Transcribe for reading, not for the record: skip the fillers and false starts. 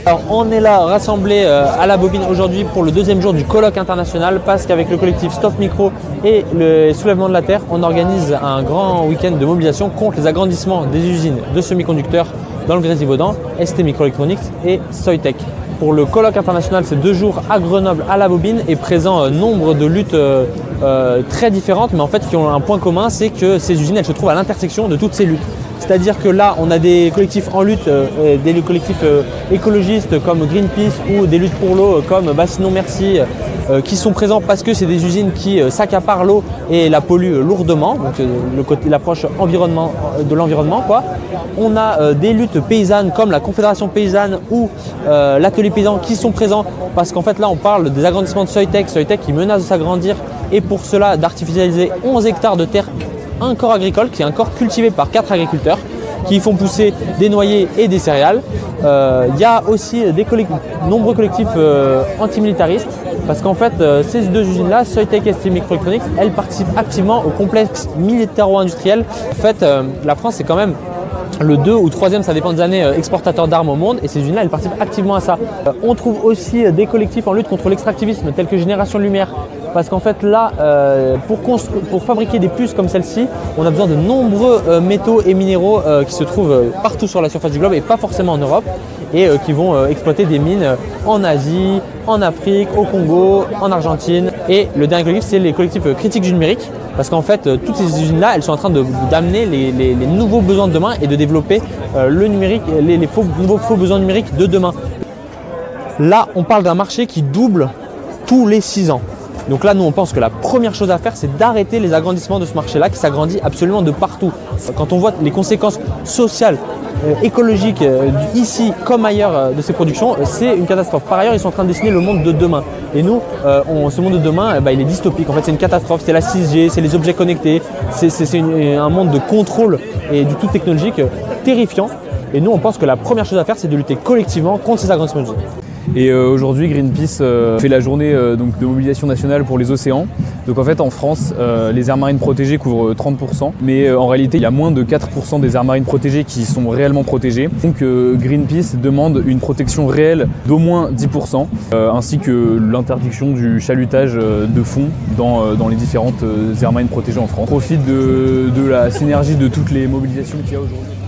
Alors, on est là rassemblés à la Bobine aujourd'hui pour le deuxième jour du colloque international parce qu'avec le collectif Stop Micro et le Soulèvement de la Terre, on organise un grand week-end de mobilisation contre les agrandissements des usines de semi-conducteurs dans le Grésivaudan, ST Microelectronics et Soitec. Pour le colloque international, c'est 2 jours à Grenoble à la Bobine et présent nombre de luttes très différentes mais en fait qui ont un point commun, c'est que ces usines elles se trouvent à l'intersection de toutes ces luttes. C'est-à-dire que là, on a des collectifs en lutte, des collectifs écologistes comme Greenpeace ou des luttes pour l'eau comme Bassinon Merci qui sont présents parce que c'est des usines qui s'accaparent l'eau et la polluent lourdement, donc l'approche de l'environnement, quoi. On a des luttes paysannes comme la Confédération paysanne ou l'atelier paysan qui sont présents parce qu'en fait là on parle des agrandissements de Soitec qui menace de s'agrandir et pour cela d'artificialiser 11 hectares de terre, un corps agricole qui est un corps cultivé par 4 agriculteurs qui font pousser des noyers et des céréales. Il y a aussi nombreux collectifs antimilitaristes parce qu'en fait ces 2 usines-là, Soitec et ST Microelectronics, elles participent activement au complexe militaro-industriel. En fait, la France c'est quand même le 2 ou 3e, ça dépend des années, exportateur d'armes au monde et ces usines-là, elles participent activement à ça. On trouve aussi des collectifs en lutte contre l'extractivisme tels que Génération Lumière. Parce qu'en fait là, pour fabriquer des puces comme celle-ci, on a besoin de nombreux métaux et minéraux qui se trouvent partout sur la surface du globe et pas forcément en Europe et qui vont exploiter des mines en Asie, en Afrique, au Congo, en Argentine. Et le dernier collectif, c'est les collectifs critiques du numérique parce qu'en fait, toutes ces usines-là, elles sont en train d'amener les nouveaux besoins de demain et de développer le numérique, les nouveaux faux besoins numériques de demain. Là, on parle d'un marché qui double tous les 6 ans. Donc là, nous, on pense que la première chose à faire, c'est d'arrêter les agrandissements de ce marché-là qui s'agrandit absolument de partout. Quand on voit les conséquences sociales, écologiques, ici comme ailleurs de ces productions, c'est une catastrophe. Par ailleurs, ils sont en train de dessiner le monde de demain. Et nous, ce monde de demain, il est dystopique. En fait, c'est une catastrophe. C'est la 6G, c'est les objets connectés, c'est un monde de contrôle et du tout technologique terrifiant. Et nous, on pense que la première chose à faire, c'est de lutter collectivement contre ces agrandissements d'usines. Et aujourd'hui, Greenpeace fait la journée donc, de mobilisation nationale pour les océans. Donc en fait, en France, les aires marines protégées couvrent 30%, mais en réalité, il y a moins de 4% des aires marines protégées qui sont réellement protégées. Donc Greenpeace demande une protection réelle d'au moins 10%, ainsi que l'interdiction du chalutage de fond dans les différentes aires marines protégées en France. On profite de la synergie de toutes les mobilisations qu'il y a aujourd'hui.